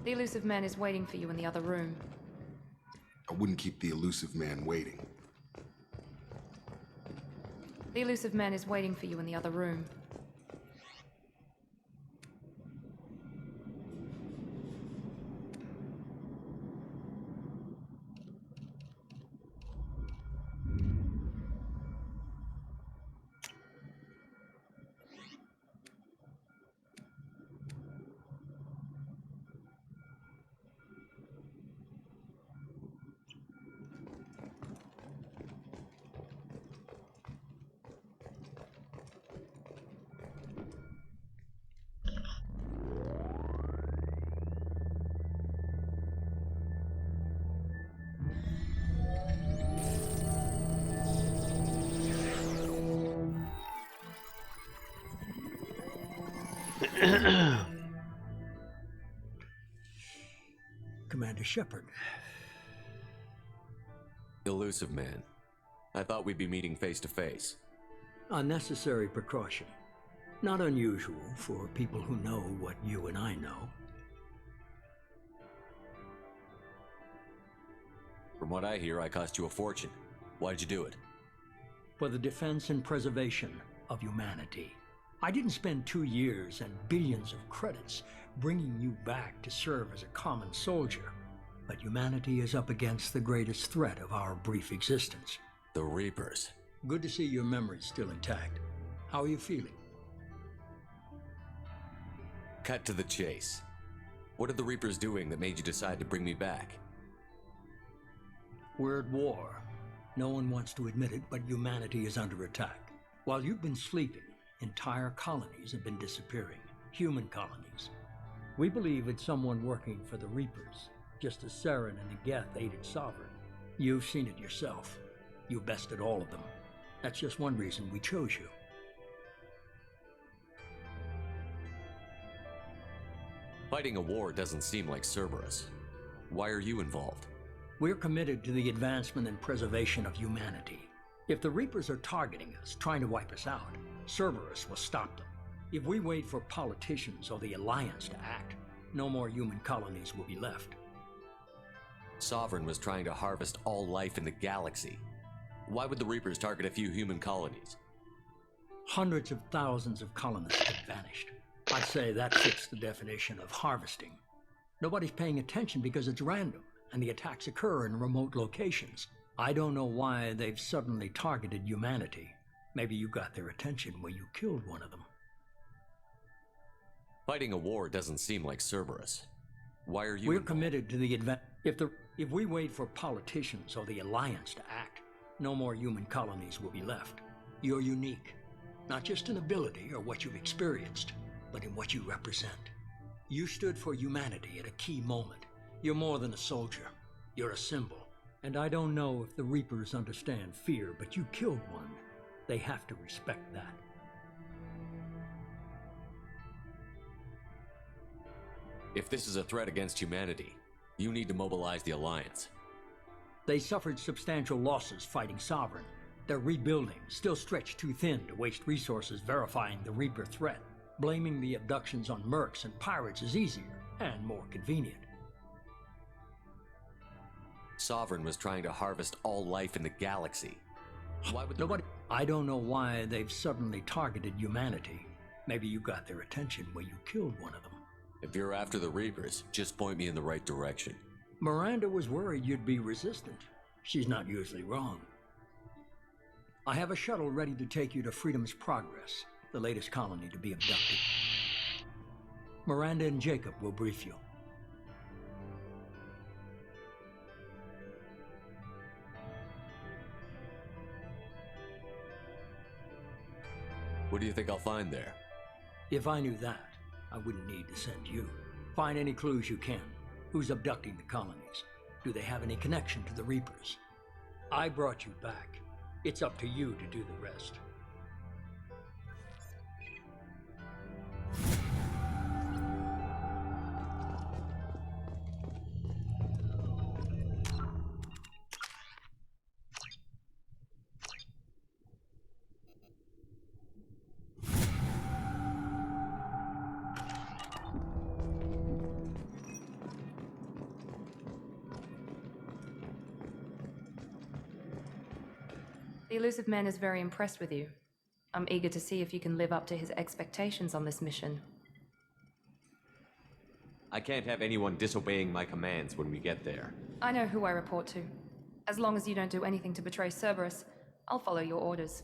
The elusive man is waiting for you in the other room. I wouldn't keep the elusive man waiting. The elusive man is waiting for you in the other room. Commander Shepard. Elusive man. I thought we'd be meeting face to face. Unnecessary precaution. Not unusual for people who know what you and I know. From what I hear, I cost you a fortune. Why'd you do it? For the defense and preservation of humanity. I didn't spend 2 years and billions of credits bringing you back to serve as a common soldier. But humanity is up against the greatest threat of our brief existence. The Reapers. Good to see your memory's still intact. How are you feeling? Cut to the chase. What are the Reapers doing that made you decide to bring me back? We're at war. No one wants to admit it, but humanity is under attack. While you've been sleeping, entire colonies have been disappearing. Human colonies. We believe it's someone working for the Reapers, just as Saren and Geth aided Sovereign. You've seen it yourself. You bested all of them. That's just one reason we chose you. Fighting a war doesn't seem like Cerberus. Why are you involved? We're committed to the advancement and preservation of humanity. If the Reapers are targeting us, trying to wipe us out, Cerberus will stop them. If we wait for politicians or the Alliance to act, no more human colonies will be left. Sovereign was trying to harvest all life in the galaxy. Why would the Reapers target a few human colonies? Hundreds of thousands of colonists have vanished. I'd say that fits the definition of harvesting. Nobody's paying attention because it's random, and the attacks occur in remote locations. I don't know why they've suddenly targeted humanity. Maybe you got their attention when you killed one of them. Fighting a war doesn't seem like Cerberus. Why are you We're involved? committed to the If we wait for politicians or the Alliance to act, no more human colonies will be left. You're unique, not just in ability or what you've experienced, but in what you represent. You stood for humanity at a key moment. You're more than a soldier. You're a symbol. And I don't know if the Reapers understand fear, but you killed one. They have to respect that. If this is a threat against humanity, you need to mobilize the Alliance. They suffered substantial losses fighting Sovereign. They're rebuilding, still stretched too thin to waste resources verifying the Reaper threat. Blaming the abductions on mercs and pirates is easier and more convenient. Sovereign was trying to harvest all life in the galaxy. Why would I don't know why they've suddenly targeted humanity. Maybe you got their attention when you killed one of them. If you're after the Reapers, just point me in the right direction. Miranda was worried you'd be resistant. She's not usually wrong. I have a shuttle ready to take you to Freedom's Progress, the latest colony to be abducted. Miranda and Jacob will brief you. What do you think I'll find there? If I knew that, I wouldn't need to send you. Find any clues you can. Who's abducting the colonies? Do they have any connection to the Reapers? I brought you back. It's up to you to do the rest. The elusive man is very impressed with you. I'm eager to see if you can live up to his expectations on this mission. I can't have anyone disobeying my commands when we get there. I know who I report to. As long as you don't do anything to betray Cerberus, I'll follow your orders.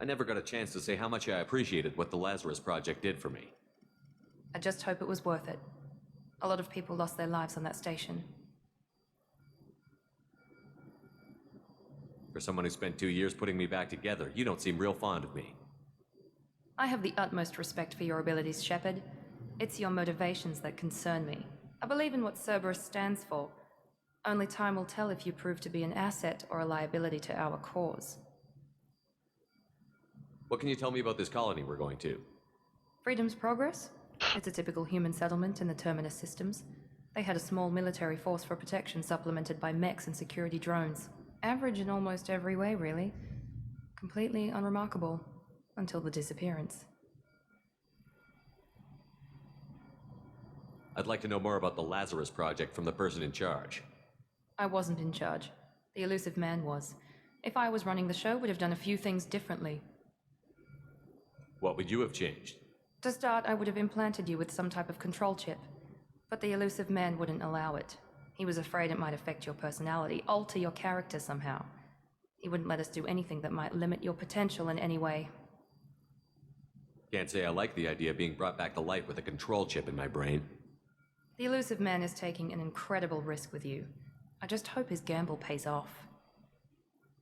I never got a chance to say how much I appreciated what the Lazarus Project did for me. I just hope it was worth it. A lot of people lost their lives on that station. For someone who spent 2 years putting me back together, you don't seem real fond of me. I have the utmost respect for your abilities, Shepard. It's your motivations that concern me. I believe in what Cerberus stands for. Only time will tell if you prove to be an asset or a liability to our cause. What can you tell me about this colony we're going to? Freedom's Progress? It's a typical human settlement in the Terminus systems. They had a small military force for protection supplemented by mechs and security drones. Average in almost every way, really. Completely unremarkable. Until the disappearance. I'd like to know more about the Lazarus Project from the person in charge. I wasn't in charge. The elusive man was. If I was running the show, would have done a few things differently. What would you have changed? To start, I would have implanted you with some type of control chip. But the elusive man wouldn't allow it. He was afraid it might affect your personality, alter your character somehow. He wouldn't let us do anything that might limit your potential in any way. Can't say I like the idea of being brought back to life with a control chip in my brain. The elusive man is taking an incredible risk with you. I just hope his gamble pays off.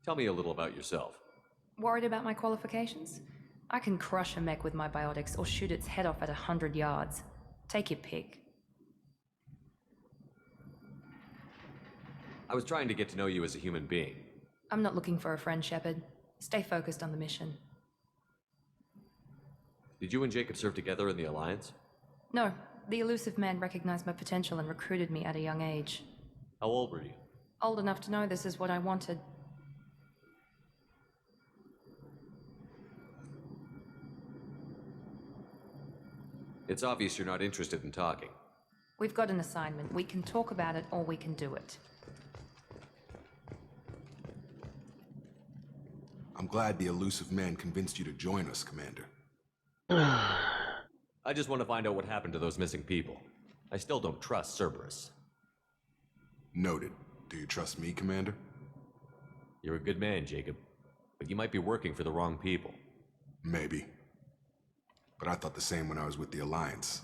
Tell me a little about yourself. Worried about my qualifications? I can crush a mech with my biotics or shoot its head off at 100 yards. Take your pick. I was trying to get to know you as a human being. I'm not looking for a friend, Shepard. Stay focused on the mission. Did you and Jacob serve together in the Alliance? No, the elusive man recognized my potential and recruited me at a young age. How old were you? Old enough to know this is what I wanted. It's obvious you're not interested in talking. We've got an assignment. We can talk about it or we can do it. I'm glad the elusive man convinced you to join us, Commander. I just want to find out what happened to those missing people. I still don't trust Cerberus. Noted. Do you trust me, Commander? You're a good man, Jacob. But you might be working for the wrong people. Maybe. But I thought the same when I was with the Alliance.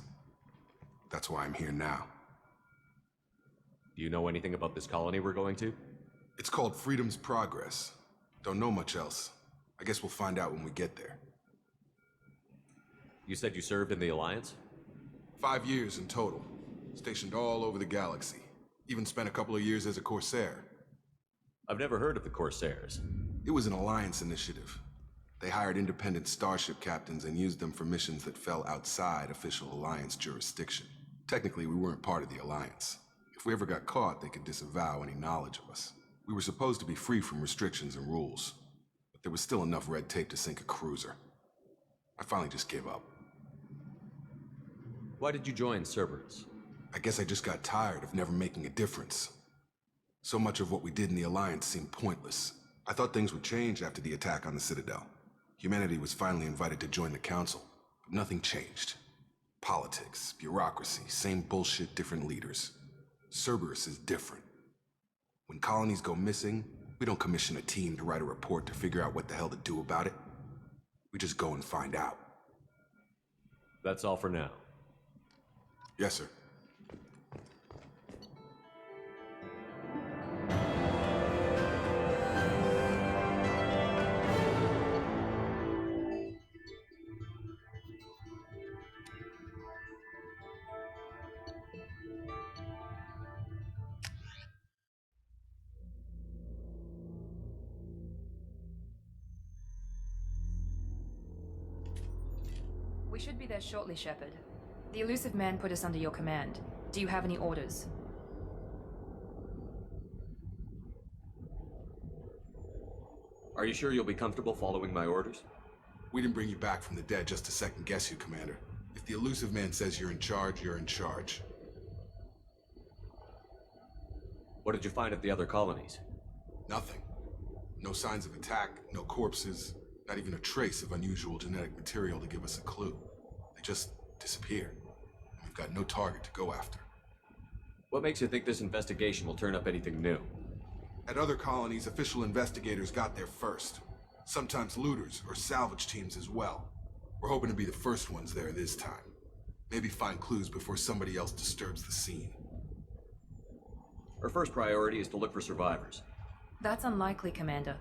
That's why I'm here now. Do you know anything about this colony we're going to? It's called Freedom's Progress. Don't know much else. I guess we'll find out when we get there. You said you served in the Alliance? 5 years in total. Stationed all over the galaxy. Even spent a couple of years as a Corsair. I've never heard of the Corsairs. It was an Alliance initiative. They hired independent starship captains and used them for missions that fell outside official Alliance jurisdiction. Technically, we weren't part of the Alliance. If we ever got caught, they could disavow any knowledge of us. We were supposed to be free from restrictions and rules, but there was still enough red tape to sink a cruiser. I finally just gave up. Why did you join Cerberus? I guess I just got tired of never making a difference. So much of what we did in the Alliance seemed pointless. I thought things would change after the attack on the Citadel. Humanity was finally invited to join the Council, but nothing changed. Politics, bureaucracy, same bullshit, different leaders. Cerberus is different. When colonies go missing, we don't commission a team to write a report to figure out what the hell to do about it. We just go and find out. That's all for now. Yes, sir. We should be there shortly, Shepard. The elusive man put us under your command. Do you have any orders? Are you sure you'll be comfortable following my orders? We didn't bring you back from the dead just to second guess you, Commander. If the elusive man says you're in charge, you're in charge. What did you find at the other colonies? Nothing. No signs of attack, no corpses, not even a trace of unusual genetic material to give us a clue. They just disappeared. We've got no target to go after. What makes you think this investigation will turn up anything new? At other colonies, official investigators got there first. Sometimes looters or salvage teams as well. We're hoping to be the first ones there this time. Maybe find clues before somebody else disturbs the scene. Our first priority is to look for survivors. That's unlikely, Commander.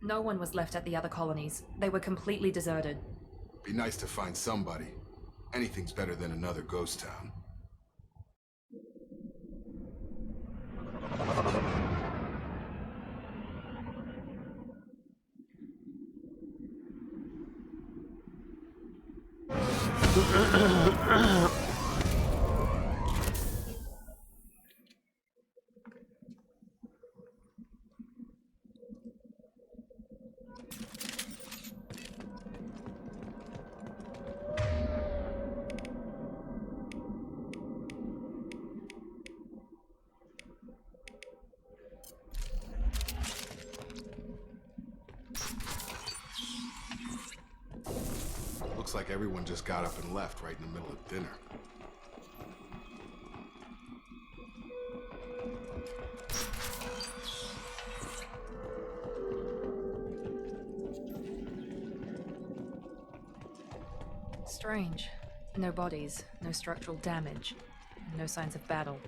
No one was left at the other colonies. They were completely deserted. Be nice to find somebody. Anything's better than another ghost town. Looks like everyone just got up and left right in the middle of dinner. Strange. No bodies, no structural damage, no signs of battle.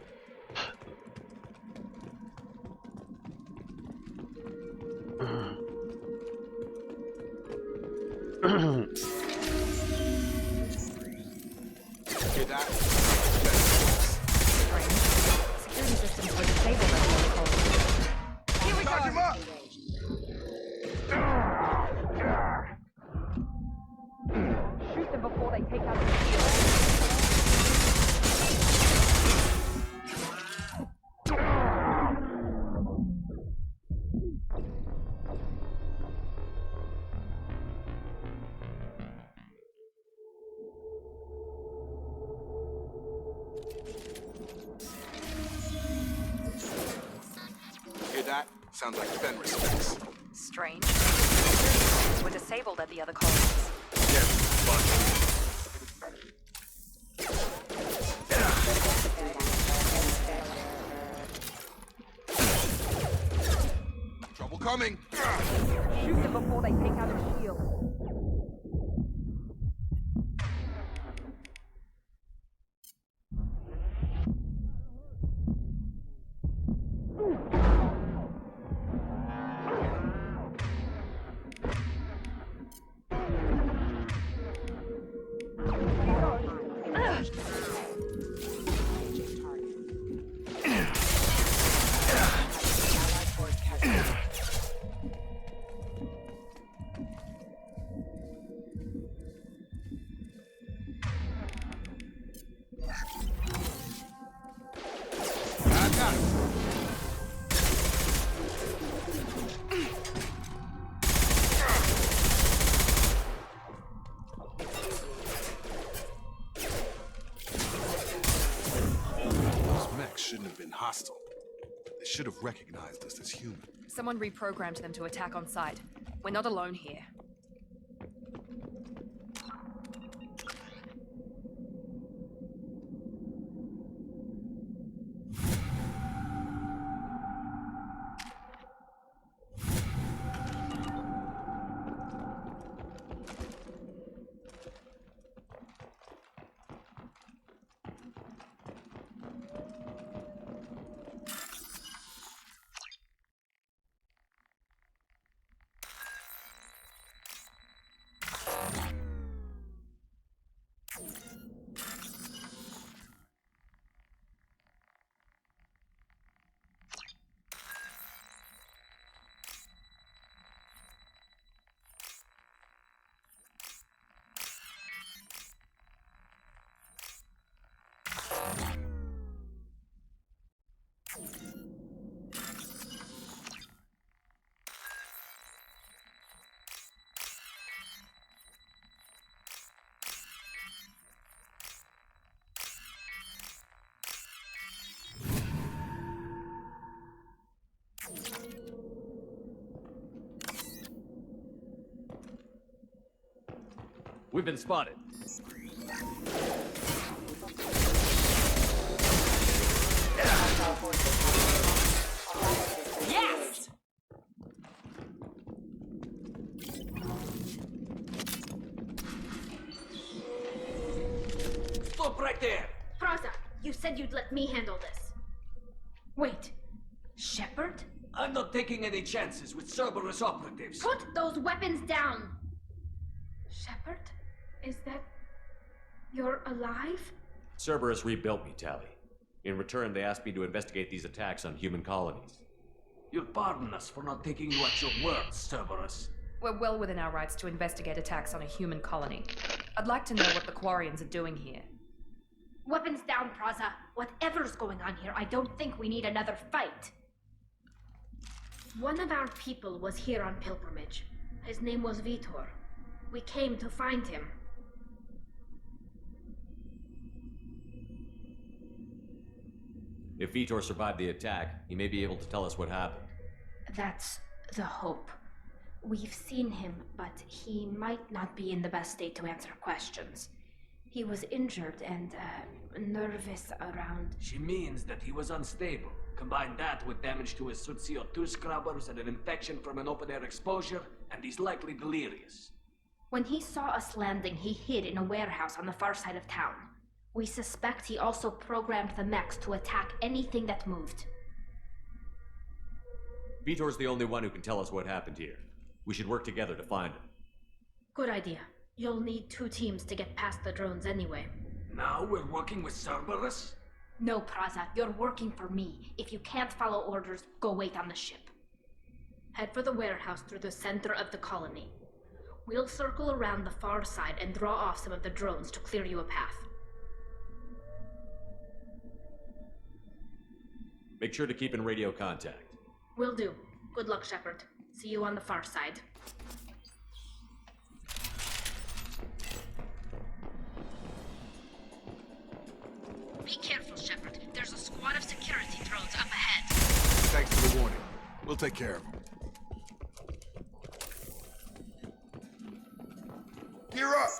Hear that? Strange. Security systems were disabled at the other colonies. Here we Charge him go! up! Shoot them before they take out the shield. Hear that? Sounds like Fenris specs. Strange. Security systems were disabled at the other colonies. Trouble coming! Shoot them before they take out a shield. I got it! Those mechs shouldn't have been hostile. They should have recognized us as human. Someone reprogrammed them to attack on sight. We're not alone here. We've been spotted. Yes! Stop right there! Praza, you said you'd let me handle this. Wait, Shepard? I'm not taking any chances with Cerberus operatives. Put those weapons down! Shepard? Is that... You're alive? Cerberus rebuilt me, Tally. In return, they asked me to investigate these attacks on human colonies. You'll pardon us for not taking you at your word, Cerberus. We're well within our rights to investigate attacks on a human colony. I'd like to know what the Quarians are doing here. Weapons down, Praza. Whatever's going on here, I don't think we need another fight. One of our people was here on pilgrimage. His name was Vitor. We came to find him. If Vitor survived the attack, he may be able to tell us what happened. That's the hope. We've seen him, but he might not be in the best state to answer questions. He was injured and, nervous around... She means that he was unstable. Combine that with damage to his suit CO2 scrubbers and an infection from an open-air exposure, and he's likely delirious. When he saw us landing, he hid in a warehouse on the far side of town. We suspect he also programmed the mechs to attack anything that moved. Vitor's the only one who can tell us what happened here. We should work together to find him. Good idea. You'll need 2 teams to get past the drones anyway. Now we're working with Cerberus? No, Praza, you're working for me. If you can't follow orders, go wait on the ship. Head for the warehouse through the center of the colony. We'll circle around the far side and draw off some of the drones to clear you a path. Make sure to keep in radio contact. Will do. Good luck, Shepard. See you on the far side. Be careful, Shepard. There's a squad of security drones up ahead. Thanks for the warning. We'll take care of them. Gear up!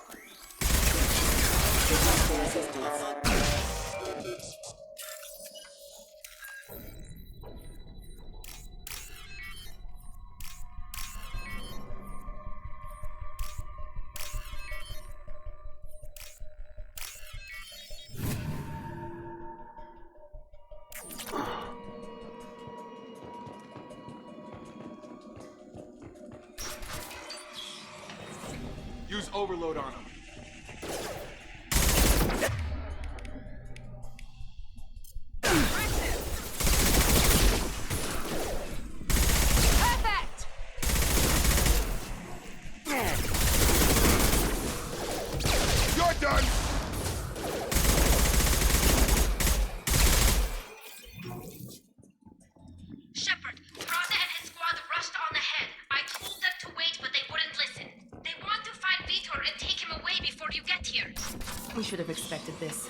Use overload on him. Perfect! You're done! Shepard, Praza and his squad rushed on ahead. I told them to wait, but they wouldn't listen. They want to find Vitor and take him away before you get here. We should have expected this.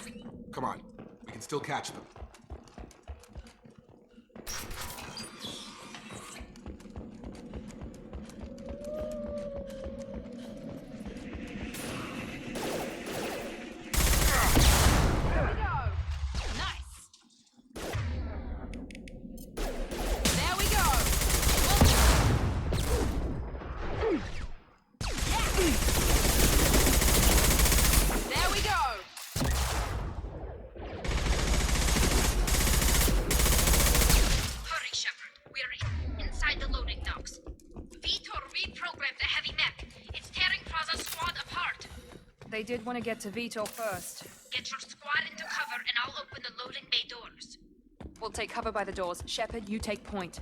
Come on. We can still catch them. There we go. Nice. There we go. There we go. Hurry, Shepard. We're inside the loading docks. Vitor reprogrammed the heavy mech. It's tearing Praza's squad apart. They did want to get to Vitor first. Get your squad into cover and I'll open the loading bay doors. We'll take cover by the doors. Shepard, you take point.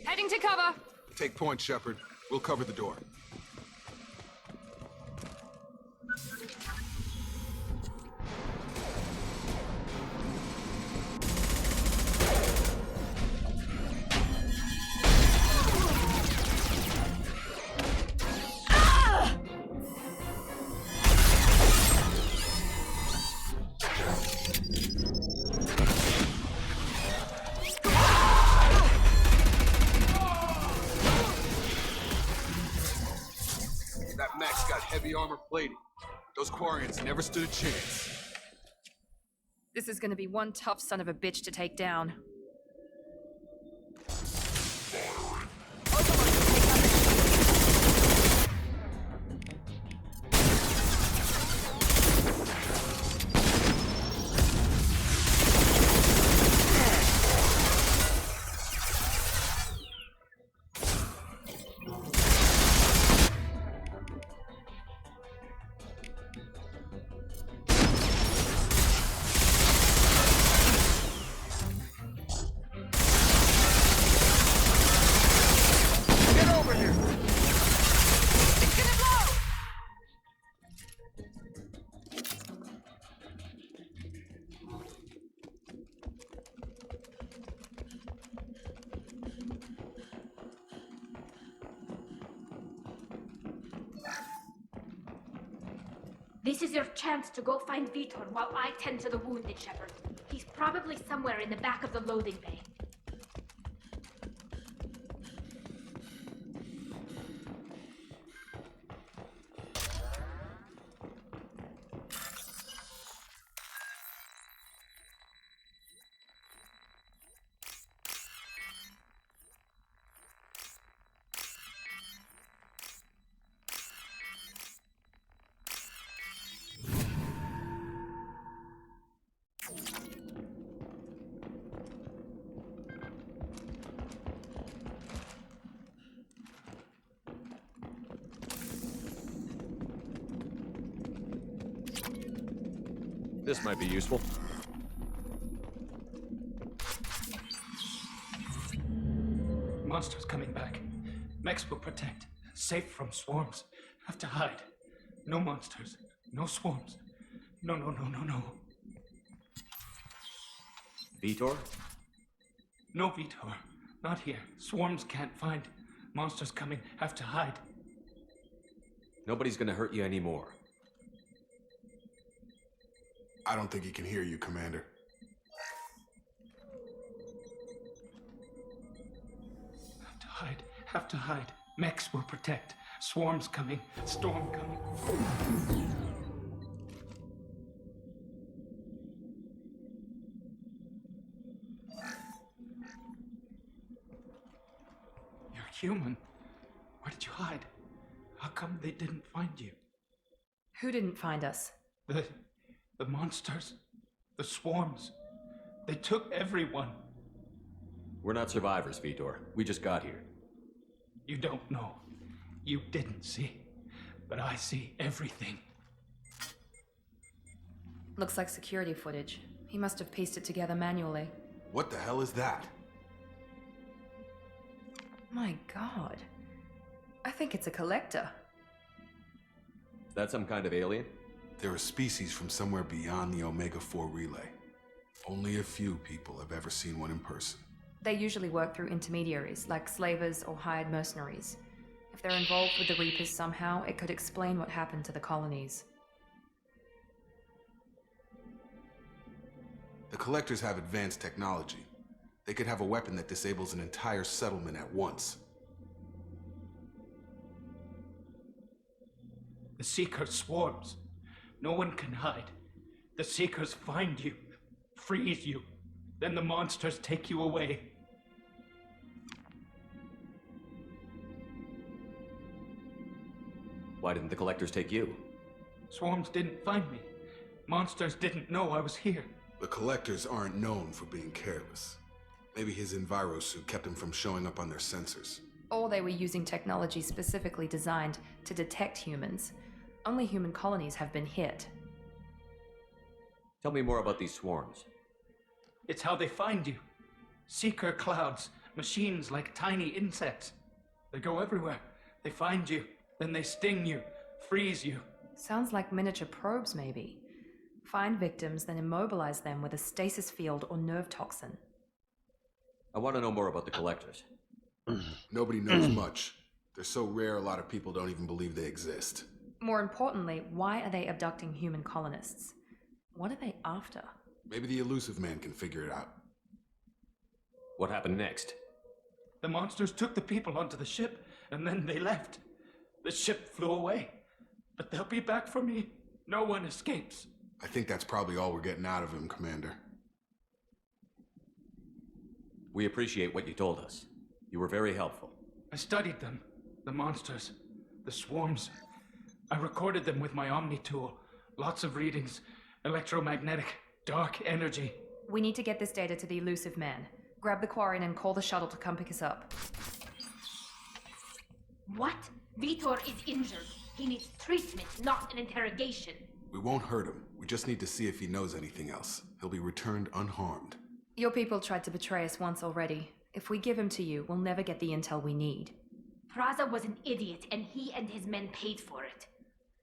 Heading to cover. Take point, Shepard. We'll cover the door. heavy armor plating. Those Quarians never stood a chance. This is gonna be one tough son of a bitch to take down. This is your chance to go find Vitor while I tend to the wounded, Shepard. He's probably somewhere in the back of the loading bay. This might be useful. Monsters coming back. Mechs will protect. Safe from swarms. Have to hide. No monsters. No swarms. No. Vitor? No Vitor. Not here. Swarms can't find. Monsters coming. Have to hide. Nobody's gonna hurt you anymore. I don't think he can hear you, Commander. Have to hide. Have to hide. Mechs will protect. Swarms coming. Storm coming. You're human. Where did you hide? How come they didn't find you? Who didn't find us? The monsters. The swarms. They took everyone. We're not survivors, Vitor. We just got here. You don't know. You didn't see. But I see everything. Looks like security footage. He must have pieced it together manually. What the hell is that? My god. I think it's a collector. Is that some kind of alien? They're a species from somewhere beyond the Omega-4 relay. Only a few people have ever seen one in person. They usually work through intermediaries, like slavers or hired mercenaries. If they're involved with the Reapers somehow, it could explain what happened to the colonies. The Collectors have advanced technology. They could have a weapon that disables an entire settlement at once. The Seeker swarms. No one can hide. The Seekers find you, freeze you, then the monsters take you away. Why didn't the Collectors take you? Swarms didn't find me. Monsters didn't know I was here. The Collectors aren't known for being careless. Maybe his envirosuit kept him from showing up on their sensors. Or they were using technology specifically designed to detect humans. Only human colonies have been hit. Tell me more about these swarms. It's how they find you. Seeker clouds, machines like tiny insects. They go everywhere. They find you, then they sting you, freeze you. Sounds like miniature probes, maybe. Find victims, then immobilize them with a stasis field or nerve toxin. I want to know more about the Collectors. Nobody knows much. They're so rare, a lot of people don't even believe they exist. More importantly, why are they abducting human colonists? What are they after? Maybe the Elusive Man can figure it out. What happened next? The monsters took the people onto the ship, and then they left. The ship flew away. But they'll be back for me. No one escapes. I think that's probably all we're getting out of him, Commander. We appreciate what you told us. You were very helpful. I studied them. The monsters. The swarms. I recorded them with my Omni tool. Lots of readings. Electromagnetic. Dark energy. We need to get this data to the elusive man. Grab the Quarian and call the shuttle to come pick us up. What? Vitor is injured. He needs treatment, not an interrogation. We won't hurt him. We just need to see if he knows anything else. He'll be returned unharmed. Your people tried to betray us once already. If we give him to you, we'll never get the intel we need. Praza was an idiot, and he and his men paid for it.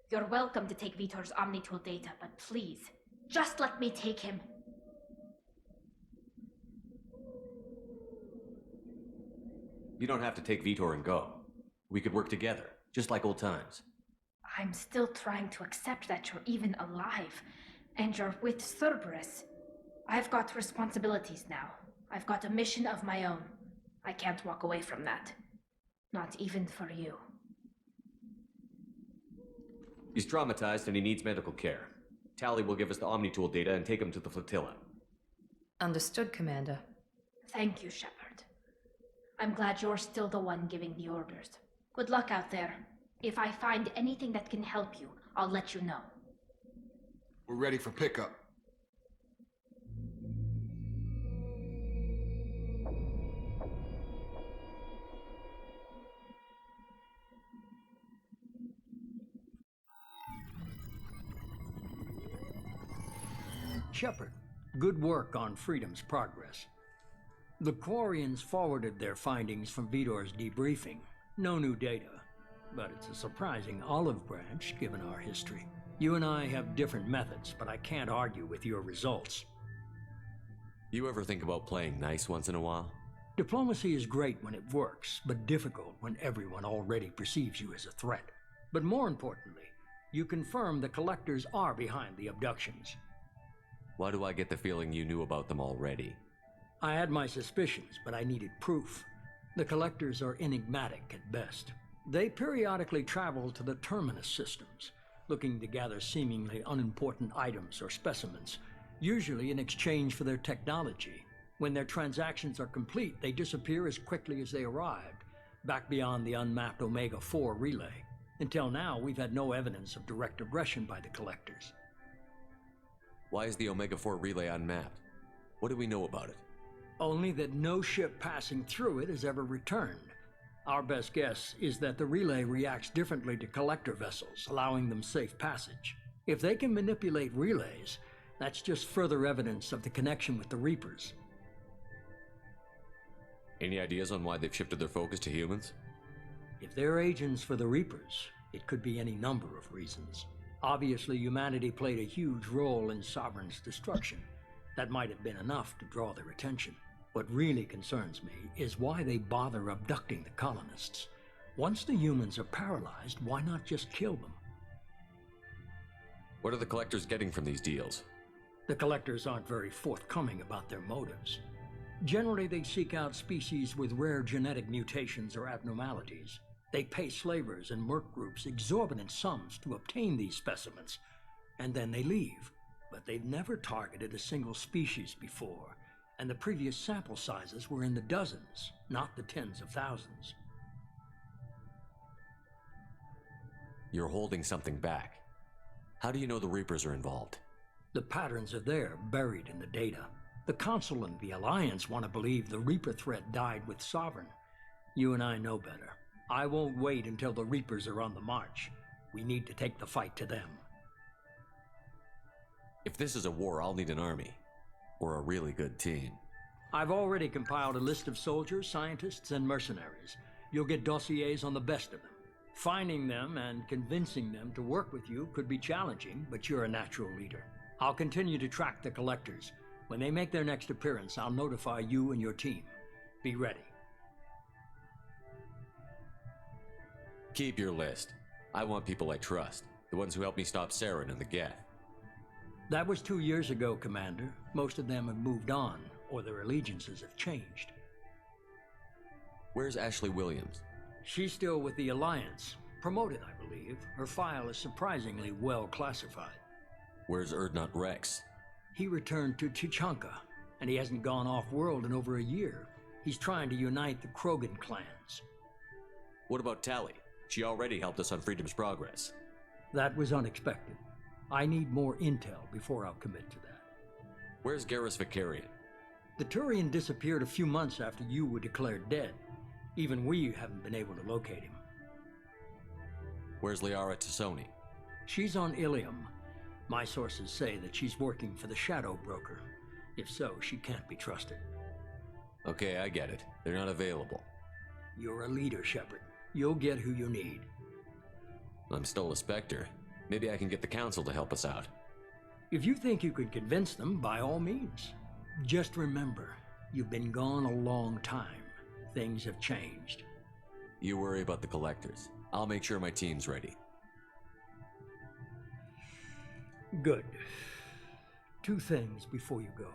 You're welcome to take Vitor's Omnitool data, but please, just let me take him. You don't have to take Vitor and go. We could work together, just like old times. I'm still trying to accept that you're even alive, and you're with Cerberus. I've got responsibilities now. I've got a mission of my own. I can't walk away from that. Not even for you. He's traumatized and he needs medical care. Tally will give us the Omnitool data and take him to the flotilla. Understood, Commander. Thank you, Shepard. I'm glad you're still the one giving the orders. Good luck out there. If I find anything that can help you, I'll let you know. We're ready for pickup. Shepard, good work on Freedom's progress. The Quarians forwarded their findings from Vitor's debriefing. No new data, but it's a surprising olive branch given our history. You and I have different methods, but I can't argue with your results. You ever think about playing nice once in a while? Diplomacy is great when it works, but difficult when everyone already perceives you as a threat. But more importantly, you confirm the Collectors are behind the abductions. Why do I get the feeling you knew about them already? I had my suspicions, but I needed proof. The Collectors are enigmatic at best. They periodically travel to the Terminus systems, looking to gather seemingly unimportant items or specimens, usually in exchange for their technology. When their transactions are complete, they disappear as quickly as they arrived, back beyond the unmapped Omega-4 relay. Until now, we've had no evidence of direct aggression by the Collectors. Why is the Omega-4 relay unmapped? What do we know about it? Only that no ship passing through it has ever returned. Our best guess is that the relay reacts differently to Collector vessels, allowing them safe passage. If they can manipulate relays, that's just further evidence of the connection with the Reapers. Any ideas on why they've shifted their focus to humans? If they're agents for the Reapers, it could be any number of reasons. Obviously, humanity played a huge role in Sovereign's destruction. That might have been enough to draw their attention. What really concerns me is why they bother abducting the colonists. Once the humans are paralyzed, why not just kill them? What are the Collectors getting from these deals? The Collectors aren't very forthcoming about their motives. Generally, they seek out species with rare genetic mutations or abnormalities. They pay slavers and merc groups exorbitant sums to obtain these specimens, and then they leave. But they've never targeted a single species before, and the previous sample sizes were in the dozens, not the tens of thousands. You're holding something back. How do you know the Reapers are involved? The patterns are there, buried in the data. The Council and the Alliance want to believe the Reaper threat died with Sovereign. You and I know better. I won't wait until the Reapers are on the march. We need to take the fight to them. If this is a war, I'll need an army. Or a really good team. I've already compiled a list of soldiers, scientists, and mercenaries. You'll get dossiers on the best of them. Finding them and convincing them to work with you could be challenging, but you're a natural leader. I'll continue to track the Collectors. When they make their next appearance, I'll notify you and your team. Be ready. Keep your list. I want people I trust. The ones who helped me stop Saren and the Geth. That was 2 years ago, Commander. Most of them have moved on, or their allegiances have changed. Where's Ashley Williams? She's still with the Alliance. Promoted, I believe. Her file is surprisingly well classified. Where's Erdnot Rex? He returned to Tuchanka, and he hasn't gone off-world in over a year. He's trying to unite the Krogan clans. What about Tally? She already helped us on Freedom's Progress. That was unexpected. I need more intel before I'll commit to that. Where's Garrus Vicarian? The Turian disappeared a few months after you were declared dead. Even we haven't been able to locate him. Where's Liara Tassoni? She's on Ilium. My sources say that she's working for the Shadow Broker. If so, she can't be trusted. Okay, I get it. They're not available. You're a leader, Shepard. You'll get who you need. I'm still a Spectre. Maybe I can get the Council to help us out. If you think you could convince them, by all means. Just remember, you've been gone a long time. Things have changed. You worry about the Collectors. I'll make sure my team's ready. Good. 2 things before you go.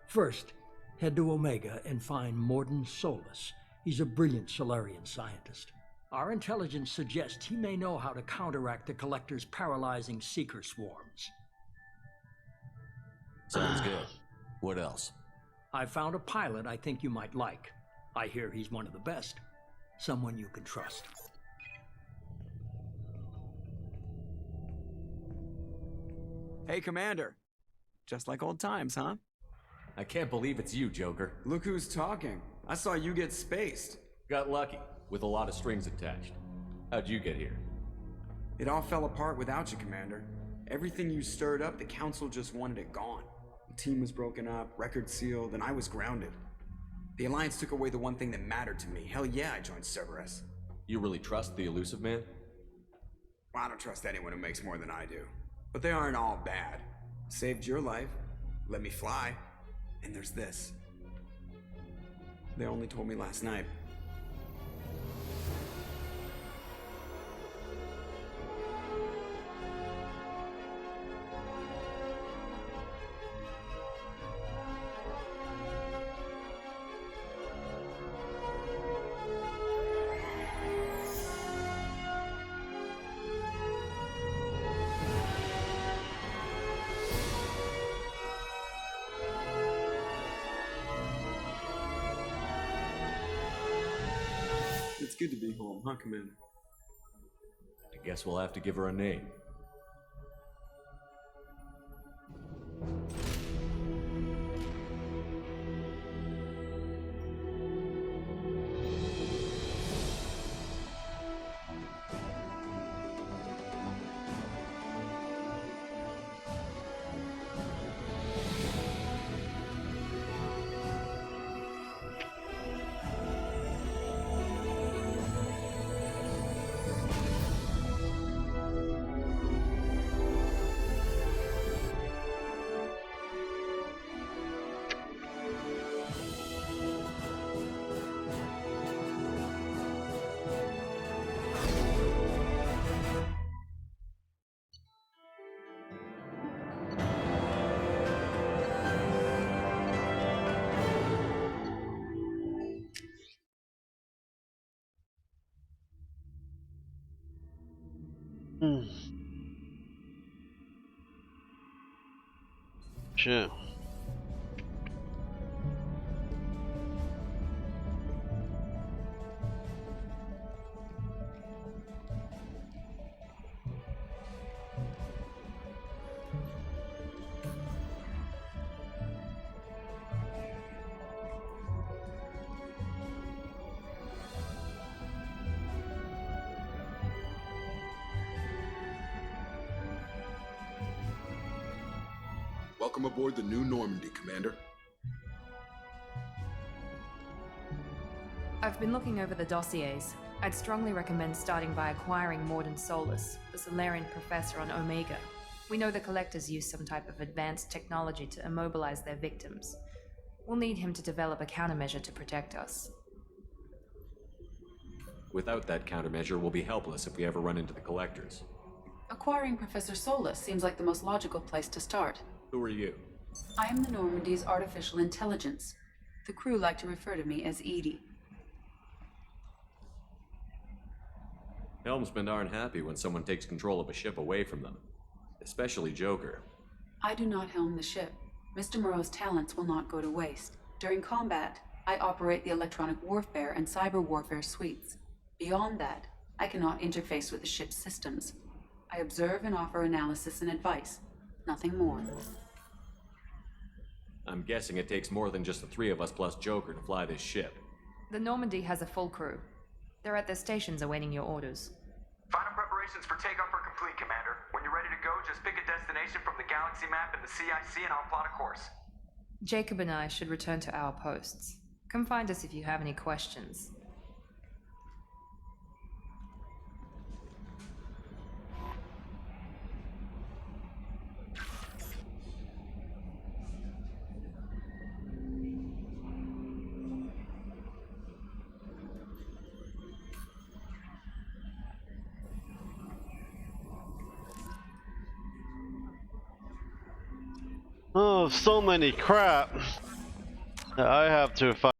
First, head to Omega and find Morden Solus. He's a brilliant Solarian scientist. Our intelligence suggests he may know how to counteract the Collector's paralyzing Seeker swarms. Sounds good. What else? I found a pilot I think you might like. I hear he's one of the best. Someone you can trust. Hey, Commander. Just like old times, huh? I can't believe it's you, Joker. Look who's talking. I saw you get spaced. Got lucky, with a lot of strings attached. How'd you get here? It all fell apart without you, Commander. Everything you stirred up, the Council just wanted it gone. The team was broken up, record sealed, and I was grounded. The Alliance took away the one thing that mattered to me. Hell yeah, I joined Cerberus. You really trust the Elusive Man? Well, I don't trust anyone who makes more than I do. But they aren't all bad. Saved your life, let me fly, and there's this. They only told me last night. It's good to be home, huh, Commander? I guess we'll have to give her a name. Sure. Welcome aboard the New Normandy, Commander. I've been looking over the dossiers. I'd strongly recommend starting by acquiring Morden Solus, the Solarian professor on Omega. We know the Collectors use some type of advanced technology to immobilize their victims. We'll need him to develop a countermeasure to protect us. Without that countermeasure, we'll be helpless if we ever run into the Collectors. Acquiring Professor Solus seems like the most logical place to start. Who are you? I am the Normandy's artificial intelligence. The crew like to refer to me as Edie. Helmsmen aren't happy when someone takes control of a ship away from them. Especially Joker. I do not helm the ship. Mr. Moreau's talents will not go to waste. During combat, I operate the electronic warfare and cyber warfare suites. Beyond that, I cannot interface with the ship's systems. I observe and offer analysis and advice. Nothing more. I'm guessing it takes more than just the three of us plus Joker to fly this ship. The Normandy has a full crew. They're at their stations awaiting your orders. Final preparations for takeoff are complete, Commander. When you're ready to go, just pick a destination from the galaxy map in the CIC and I'll plot a course. Jacob and I should return to our posts. Come find us if you have any questions. Oh, so many crap that I have to find.